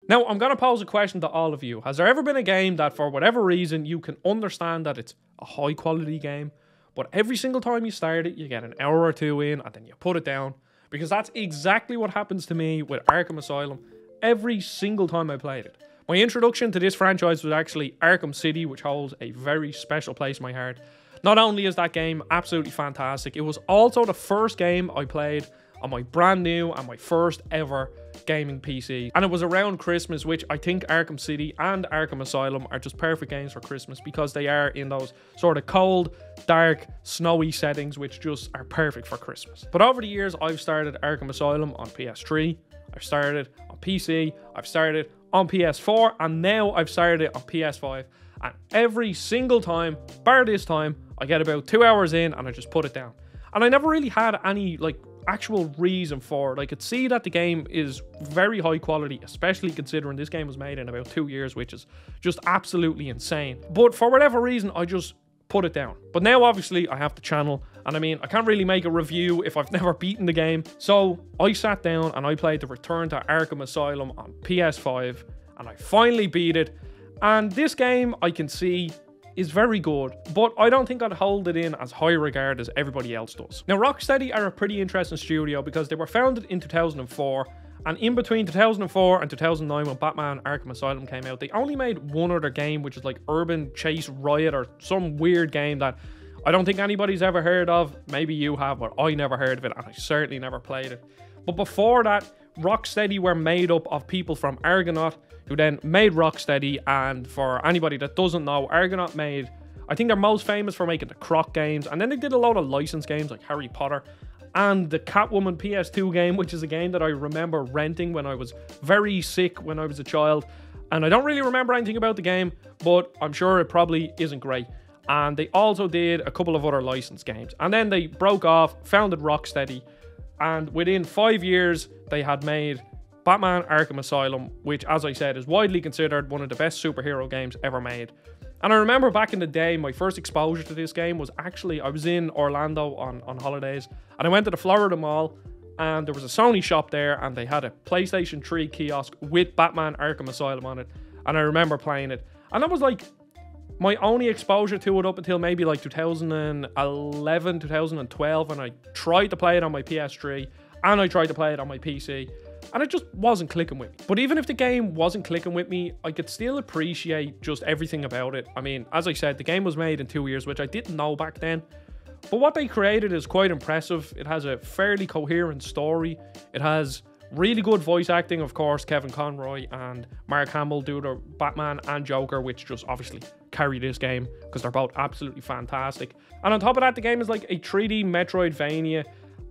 Now, I'm going to pose a question to all of you. Has there ever been a game that for whatever reason you can understand that it's a high quality game, but every single time you start it, you get an hour or two in and then you put it down? Because that's exactly what happens to me with Arkham Asylum every single time I played it. My introduction to this franchise was actually Arkham City, which holds a very special place in my heart. Not only is that game absolutely fantastic, it was also the first game I played on my brand new and my first ever gaming PC. And it was around Christmas, which I think Arkham City and Arkham Asylum are just perfect games for Christmas because they are in those sort of cold, dark, snowy settings which just are perfect for Christmas. But over the years, I've started Arkham Asylum on PS3, I've started on PC, I've started on PS4, and now I've started it on PS5. And every single time, bar this time, I get about 2 hours in and I just put it down. And I never really had any actual reason for it. I could see that the game is very high quality, especially considering this game was made in about 2 years, which is just absolutely insane. But for whatever reason, I just put it down. But now obviously I have the channel, and I mean, I can't really make a review if I've never beaten the game. So I sat down and I played the Return to Arkham Asylum on PS5, and I finally beat it. And this game, I can see, is very good, but I don't think I'd hold it in as high regard as everybody else does. Now, Rocksteady are a pretty interesting studio because they were founded in 2004, and in between 2004 and 2009, when Batman Arkham Asylum came out, they only made one other game, which is like Urban Chase Riot or some weird game that I don't think anybody's ever heard of. Maybe you have, but I never heard of it, and I certainly never played it. But before that, Rocksteady were made up of people from Argonaut, who then made Rocksteady. And for anybody that doesn't know, Argonaut made, I think they're most famous for making the Croc games, and then they did a lot of licensed games like Harry Potter and the Catwoman PS2 game, which is a game that I remember renting when I was very sick when I was a child. And I don't really remember anything about the game, but I'm sure it probably isn't great. And they also did a couple of other licensed games, and then they broke off, founded Rocksteady, and within 5 years they had made Batman Arkham Asylum, which, as I said, is widely considered one of the best superhero games ever made. And I remember back in the day, my first exposure to this game was actually, I was in Orlando on holidays, and I went to the Florida Mall, and there was a Sony shop there, and they had a PlayStation 3 kiosk with Batman Arkham Asylum on it, and I remember playing it. And that was like my only exposure to it up until maybe like 2011, 2012, and I tried to play it on my PS3, and I tried to play it on my PC, and it just wasn't clicking with me. But even if the game wasn't clicking with me, I could still appreciate just everything about it. I mean, as I said, the game was made in 2 years, which I didn't know back then. But what they created is quite impressive. It has a fairly coherent story. It has really good voice acting, of course. Kevin Conroy and Mark Hamill do the Batman and Joker, which just obviously carry this game because they're both absolutely fantastic. And on top of that, the game is like a 3D Metroidvania,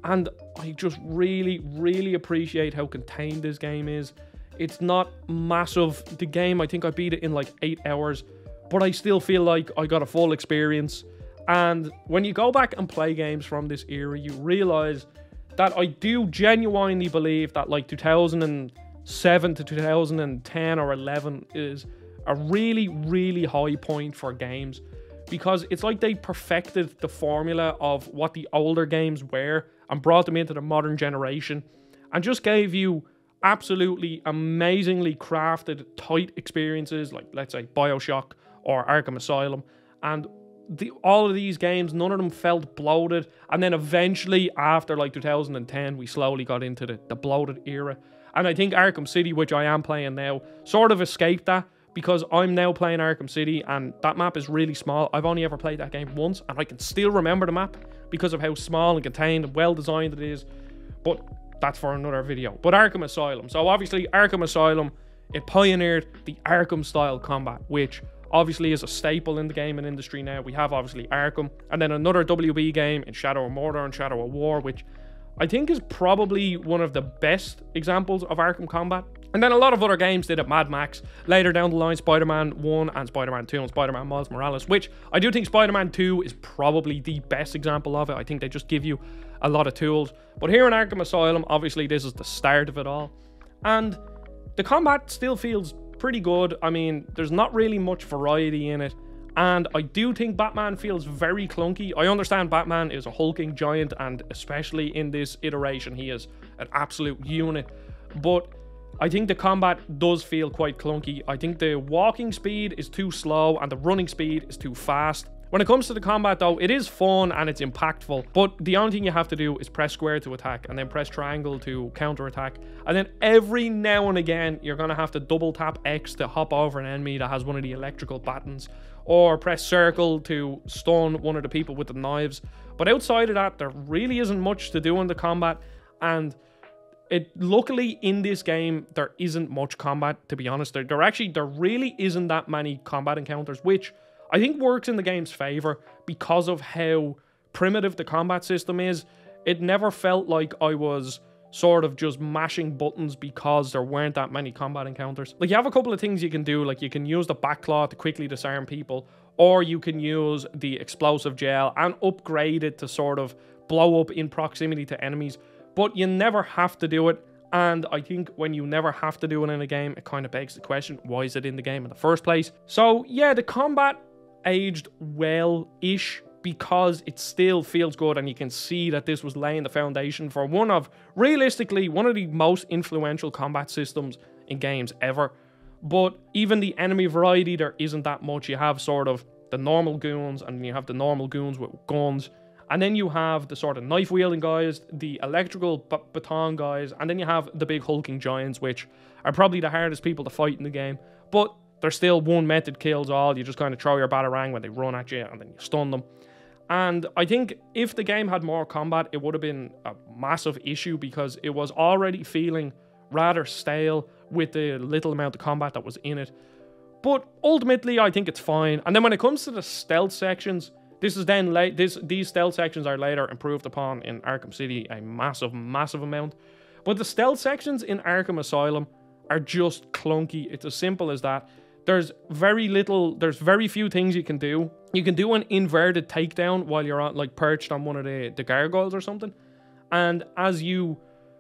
and I just really appreciate how contained this game is. It's not massive. The game, I think I beat it in like 8 hours, but I still feel like I got a full experience. And when you go back and play games from this era, you realize that I do genuinely believe that like 2007 to 2010 or 11 is a really high point for games, because it's like they perfected the formula of what the older games were and brought them into the modern generation and just gave you absolutely amazingly crafted, tight experiences like, let's say, BioShock or Arkham Asylum. And all of these games, none of them felt bloated. And then eventually, after like 2010, we slowly got into the bloated era. And I think Arkham City, which I am playing now, sort of escaped that, because I'm now playing Arkham City and that map is really small. I've only ever played that game once, and I can still remember the map because of how small and contained and well designed it is. But that's for another video. But Arkham Asylum. So obviously Arkham Asylum, it pioneered the Arkham style combat, which obviously is a staple in the gaming industry now. We have obviously Arkham, and then another WB game in Shadow of Mordor and Shadow of War, which I think is probably one of the best examples of Arkham combat. And then a lot of other games did it. Mad Max, later down the line Spider-Man 1 and Spider-Man 2 and Spider-Man Miles Morales, which I do think Spider-Man 2 is probably the best example of it. I think they just give you a lot of tools. But here in Arkham Asylum, obviously this is the start of it all. And the combat still feels pretty good. I mean, there's not really much variety in it. And I do think Batman feels very clunky. I understand Batman is a hulking giant, and especially in this iteration, he is an absolute unit. But I think the combat does feel quite clunky. I think the walking speed is too slow and the running speed is too fast. When it comes to the combat though, it is fun and it's impactful, but the only thing you have to do is press square to attack and then press triangle to counter attack. And then every now and again, you're going to have to double tap X to hop over an enemy that has one of the electrical buttons, or press circle to stun one of the people with the knives. But outside of that, there really isn't much to do in the combat, and luckily in this game there isn't much combat, to be honest. There really isn't that many combat encounters, which I think works in the game's favor because of how primitive the combat system is. It never felt like I was sort of just mashing buttons because there weren't that many combat encounters. Like, you have a couple of things you can do, like you can use the backclaw to quickly disarm people, or you can use the explosive gel and upgrade it to sort of blow up in proximity to enemies. But you never have to do it, and I think when you never have to do it in a game, it kind of begs the question, why is it in the game in the first place? So yeah, the combat aged well-ish because it still feels good, and you can see that this was laying the foundation for realistically, one of the most influential combat systems in games ever. But even the enemy variety, there isn't that much. You have sort of the normal goons, and then you have the normal goons with guns. And then you have the sort of knife-wielding guys, the electrical baton guys, and then you have the big hulking giants, which are probably the hardest people to fight in the game. But they're still one method kills all. You just kind of throw your batarang when they run at you, and then you stun them. And I think if the game had more combat, it would have been a massive issue, because it was already feeling rather stale with the little amount of combat that was in it. But ultimately, I think it's fine. And then when it comes to the stealth sections, these stealth sections are later improved upon in Arkham City a massive amount. But the stealth sections in Arkham Asylum are just clunky. It's as simple as that. There's very few things you can do. You can do an inverted takedown while you're on, like, perched on one of the gargoyles or something. And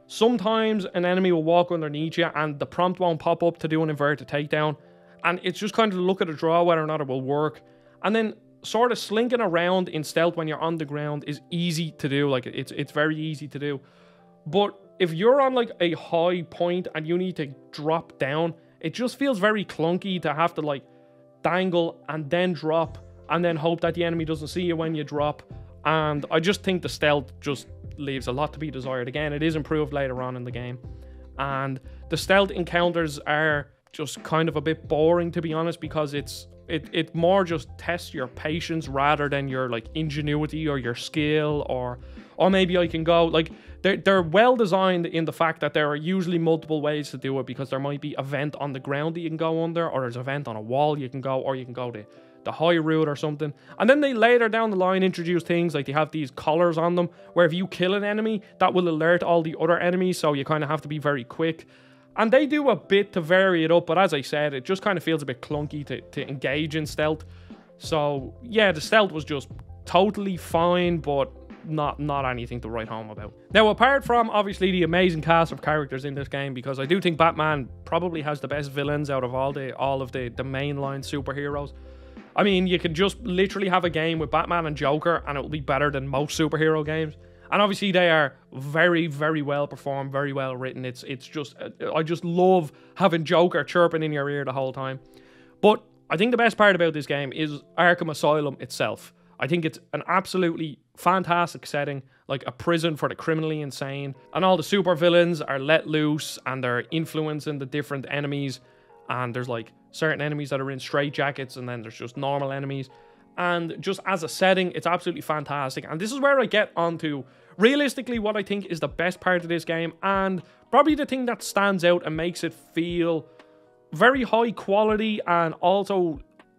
sometimes an enemy will walk underneath you and the prompt won't pop up to do an inverted takedown. And it's just kind of look at a draw whether or not it will work. And then sort of slinking around in stealth when you're on the ground is easy to do. Like, it's very easy to do. But if you're on like a high point and you need to drop down, it just feels very clunky to have to like dangle and then drop and then hope that the enemy doesn't see you when you drop. And I just think the stealth just leaves a lot to be desired. Again, it is improved later on in the game. And the stealth encounters are just kind of a bit boring, to be honest, because it more just tests your patience rather than your like ingenuity or your skill, or maybe I can go like they're well designed in the fact that there are usually multiple ways to do it, because there might be a vent on the ground that you can go under, or there's a vent on a wall you can go, or you can go the high route or something. And then they later down the line introduce things like they have these collars on them where if you kill an enemy, that will alert all the other enemies, so you kind of have to be very quick. And they do a bit to vary it up, but as I said, it just kind of feels a bit clunky to engage in stealth. So yeah, the stealth was just totally fine, but not anything to write home about. Now, apart from obviously the amazing cast of characters in this game, because I do think Batman probably has the best villains out of all of the mainline superheroes. I mean, you could just literally have a game with Batman and Joker and it will be better than most superhero games. And obviously they are very, very well performed, very well written. It's just, I just love having Joker chirping in your ear the whole time. But I think the best part about this game is Arkham Asylum itself. I think it's an absolutely fantastic setting, like a prison for the criminally insane. And all the supervillains are let loose and they're influencing the different enemies. And there's like certain enemies that are in straitjackets, and then there's just normal enemies. And just as a setting, it's absolutely fantastic. And this is where I get onto realistically what I think is the best part of this game, and probably the thing that stands out and makes it feel very high quality and also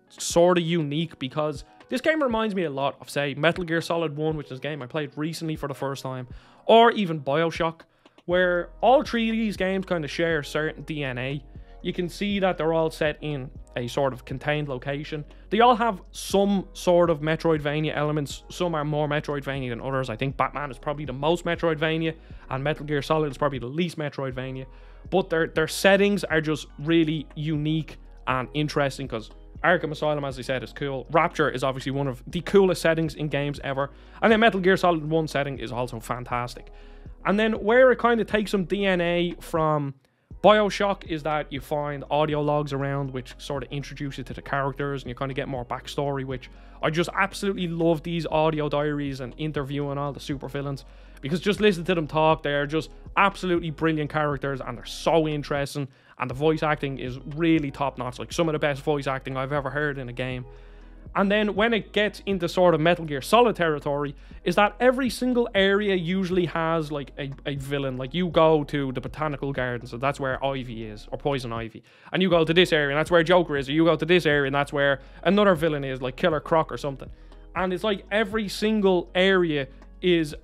sort of unique, because this game reminds me a lot of, say, Metal Gear Solid 1, which is a game I played recently for the first time, or even BioShock, where all three of these games kind of share certain DNA. You can see that they're all set in a sort of contained location. They all have some sort of Metroidvania elements. Some are more Metroidvania than others. I think Batman is probably the most Metroidvania, and Metal Gear Solid is probably the least Metroidvania. But their settings are just really unique and interesting, because Arkham Asylum, as I said, is cool. Rapture is obviously one of the coolest settings in games ever. And then Metal Gear Solid 1 setting is also fantastic. And then where it kind of takes some DNA from BioShock is that you find audio logs around which sort of introduce you to the characters and you kind of get more backstory, which I just absolutely love these audio diaries and interviewing all the supervillains, because just listen to them talk. They're just absolutely brilliant characters and they're so interesting, and the voice acting is really top notch, like some of the best voice acting I've ever heard in a game. And then when it gets into sort of Metal Gear Solid territory, is that every single area usually has like a villain. Like you go to the Botanical Gardens, so that's where Ivy is, or Poison Ivy. And you go to this area and that's where Joker is, or you go to this area and that's where another villain is, like Killer Croc or something. And it's like every single area is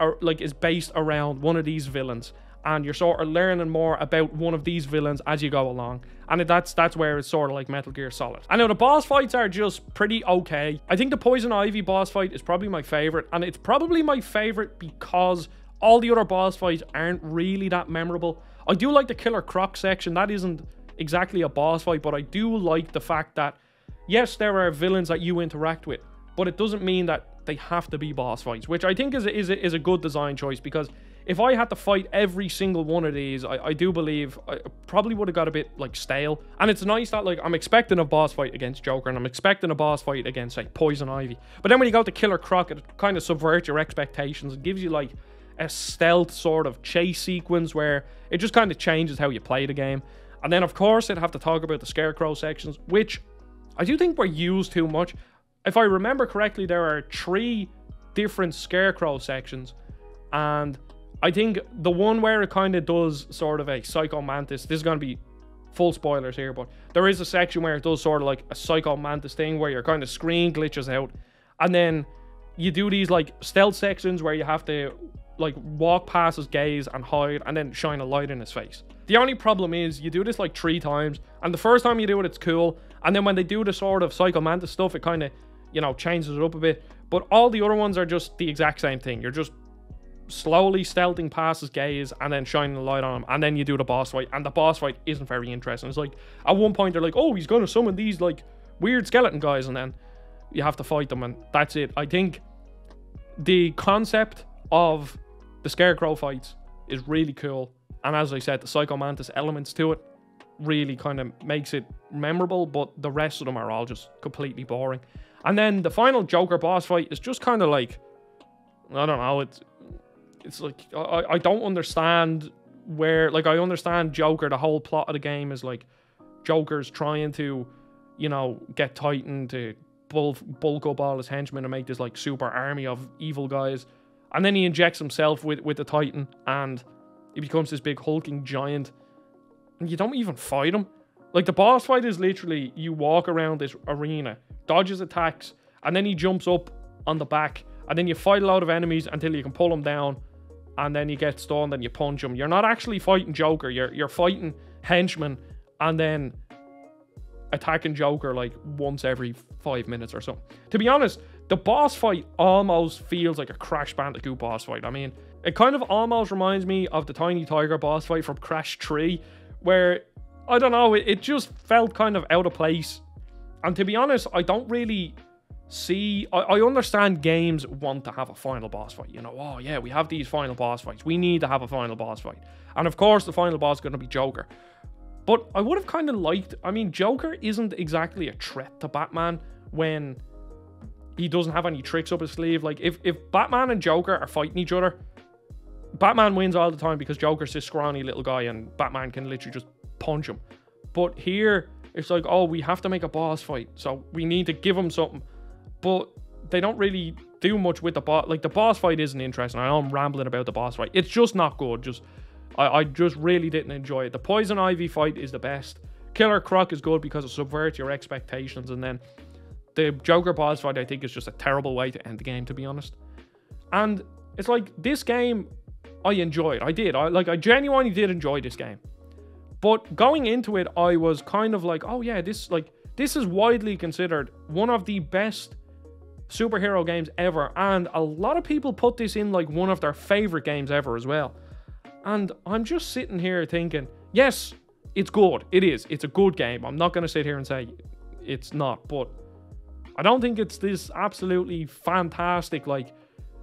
based around one of these villains. And you're sort of learning more about one of these villains as you go along. And that's where it's sort of like Metal Gear Solid. I know the boss fights are just pretty okay. I think the Poison Ivy boss fight is probably my favorite. And it's probably my favorite because all the other boss fights aren't really that memorable. I do like the Killer Croc section. That isn't exactly a boss fight, but I do like the fact that, yes, there are villains that you interact with, but it doesn't mean that they have to be boss fights, which I think is a good design choice, because if I had to fight every single one of these, I do believe I probably would have got a bit, like, stale. And it's nice that, like, I'm expecting a boss fight against Joker, and I'm expecting a boss fight against, like, Poison Ivy. But then when you go to Killer Croc, it kind of subverts your expectations. It gives you, like, a stealth sort of chase sequence where it just kind of changes how you play the game. And then, of course, I'd have to talk about the Scarecrow sections, which I do think were used too much. If I remember correctly, there are 3 different Scarecrow sections, and I think the one where it kind of does sort of a Psycho Mantis, this is going to be full spoilers here, but there is a section where it does sort of like a Psycho Mantis thing where your kind of screen glitches out, and then you do these like stealth sections where you have to like walk past his gaze and hide and then shine a light in his face. The only problem is you do this like 3 times, and the first time you do it, it's cool, and then when they do the sort of Psycho Mantis stuff, it kind of, you know, changes it up a bit. But all the other ones are just the exact same thing. You're just slowly stealthing past his gaze and then shining a light on him, and then you do the boss fight, and the boss fight isn't very interesting. It's like at one point they're like, oh, he's gonna summon these like weird skeleton guys, and then you have to fight them, and that's it. I think the concept of the Scarecrow fights is really cool, and as I said, the Psycho Mantis elements to it really kind of makes it memorable, but the rest of them are all just completely boring. And then the final Joker boss fight is just kind of like, I don't know, it's like, I don't understand where, like, I understand Joker, the whole plot of the game is like Joker's trying to, you know, get Titan to bulk up all his henchmen and make this like super army of evil guys, and then he injects himself with the Titan and he becomes this big hulking giant, and you don't even fight him. Like, the boss fight is literally you walk around this arena, dodges attacks, and then he jumps up on the back, and then you fight a lot of enemies until you can pull him down, and then you get stunned and you punch him. You're not actually fighting Joker, you're fighting henchmen and then attacking Joker like once every 5 minutes or so. To be honest, the boss fight almost feels like a Crash Bandicoot boss fight. I mean, it kind of almost reminds me of the Tiny Tiger boss fight from Crash 3, where, I don't know, it just felt kind of out of place. And to be honest, I don't really see, I understand games want to have a final boss fight. You know, oh yeah, we have these final boss fights, we need to have a final boss fight. And of course, the final boss is going to be Joker. But I would have kind of liked, I mean, Joker isn't exactly a threat to Batman when he doesn't have any tricks up his sleeve. Like, if Batman and Joker are fighting each other, Batman wins all the time because Joker's this scrawny little guy and Batman can literally just punch him. But here, it's like, oh, we have to make a boss fight, so we need to give him something. But they don't really do much with the boss. Like, the boss fight isn't interesting. I know I'm rambling about the boss fight. It's just not good. I just really didn't enjoy it. The Poison Ivy fight is the best. Killer Croc is good because it subverts your expectations. And then the Joker boss fight, I think, is just a terrible way to end the game, to be honest. And it's like, this game, I enjoyed. I did. I genuinely did enjoy this game. But going into it, I was kind of like, oh yeah, this is widely considered one of the best superhero games ever. And a lot of people put this in like one of their favorite games ever as well. And I'm just sitting here thinking, yes, it's good. It is. It's a good game. I'm not going to sit here and say it's not. But I don't think it's this absolutely fantastic, like,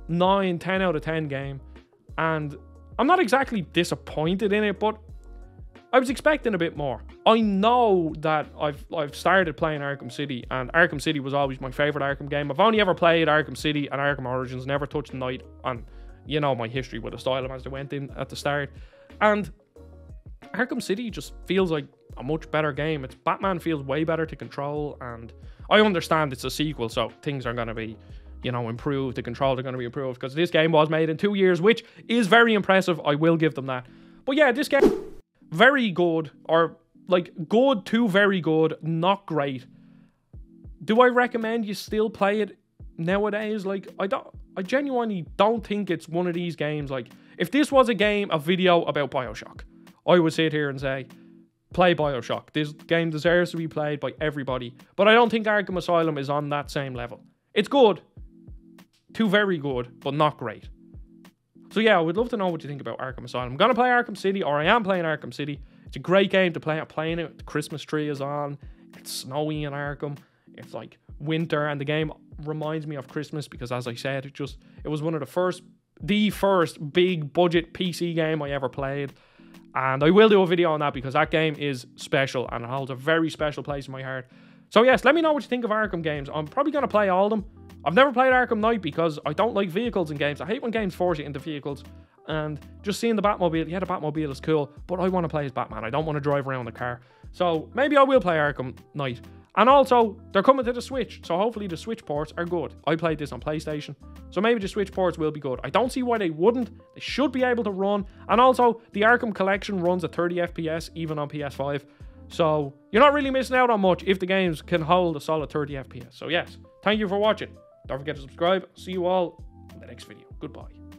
9, 10 out of 10 game. And I'm not exactly disappointed in it, but I was expecting a bit more. I know that I've started playing Arkham City, and Arkham City was always my favorite Arkham game. I've only ever played Arkham City and Arkham Origins, never touched Knight, and you know my history with Asylum as they went in at the start. And Arkham City just feels like a much better game. It's Batman feels way better to control, and I understand it's a sequel, so things are going to be, you know, improved. The controls are going to be improved because this game was made in 2 years, which is very impressive. I will give them that. But yeah, this game, very good, or like good to very good, not great. Do I recommend you still play it nowadays? Like, I genuinely don't think it's one of these games. Like, if this was a video about BioShock, I would sit here and say, play BioShock. This game deserves to be played by everybody. But I don't think Arkham Asylum is on that same level. It's good, to very good, but not great. So yeah, I would love to know what you think about Arkham Asylum. I'm going to play Arkham City, or I am playing Arkham City. It's a great game to play. I'm playing it. The Christmas tree is on. It's snowy in Arkham. It's like winter, and the game reminds me of Christmas because, as I said, it was one of the first big budget PC game I ever played. And I will do a video on that because that game is special and it holds a very special place in my heart. So yes, let me know what you think of Arkham games. I'm probably going to play all of them. I've never played Arkham Knight because I don't like vehicles in games. I hate when games force you into vehicles. And just seeing the Batmobile, yeah, the Batmobile is cool, but I want to play as Batman. I don't want to drive around the car. So maybe I will play Arkham Knight. And also, they're coming to the Switch, so hopefully the Switch ports are good. I played this on PlayStation, so maybe the Switch ports will be good. I don't see why they wouldn't. They should be able to run. And also, the Arkham Collection runs at 30 FPS, even on PS5. So, you're not really missing out on much if the games can hold a solid 30 FPS. So yes, thank you for watching. Don't forget to subscribe. See you all in the next video. Goodbye.